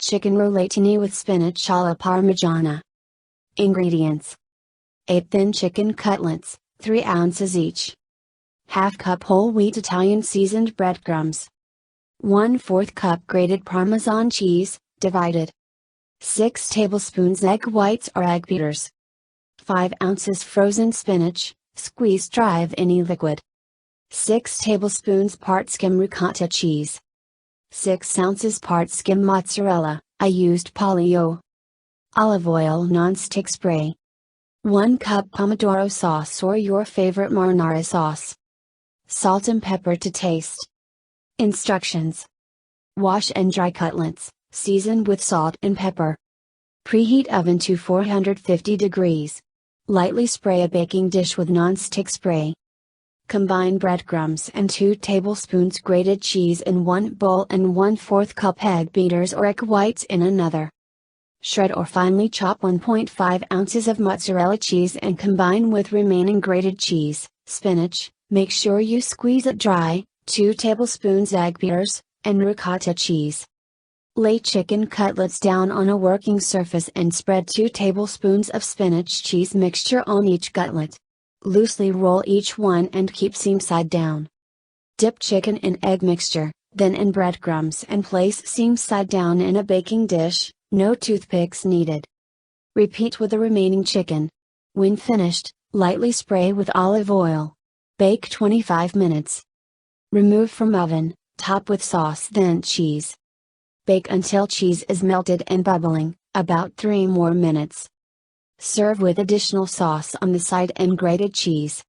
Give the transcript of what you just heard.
Chicken Rollatini with Spinach alla Parmigiana. Ingredients: 8 thin chicken cutlets, 3 ounces each. Half cup whole wheat Italian seasoned breadcrumbs. 1/4 cup grated Parmesan cheese, divided. 6 tablespoons egg whites or egg beaters. 5 ounces frozen spinach, squeezed dry of any liquid. 6 tablespoons part skim ricotta cheese. 6 ounces part skim mozzarella, I used polio. Olive oil non-stick spray. 1 cup pomodoro sauce or your favorite marinara sauce. Salt and pepper to taste. Instructions: wash and dry cutlets, season with salt and pepper. Preheat oven to 450 degrees. Lightly spray a baking dish with non-stick spray. Combine breadcrumbs and 2 tablespoons grated cheese in one bowl and 1/4 cup egg beaters or egg whites in another. Shred or finely chop 1.5 ounces of mozzarella cheese and combine with remaining grated cheese, spinach, make sure you squeeze it dry, 2 tablespoons egg beaters, and ricotta cheese. Lay chicken cutlets down on a working surface and spread 2 tablespoons of spinach cheese mixture on each cutlet. Loosely roll each one and keep seam side down. Dip chicken in egg mixture, then in breadcrumbs and place seam side down in a baking dish, no toothpicks needed. Repeat with the remaining chicken. When finished, lightly spray with olive oil. Bake 25 minutes. Remove from oven, top with sauce then cheese. Bake until cheese is melted and bubbling, about 3 more minutes. Serve with additional sauce on the side and grated cheese.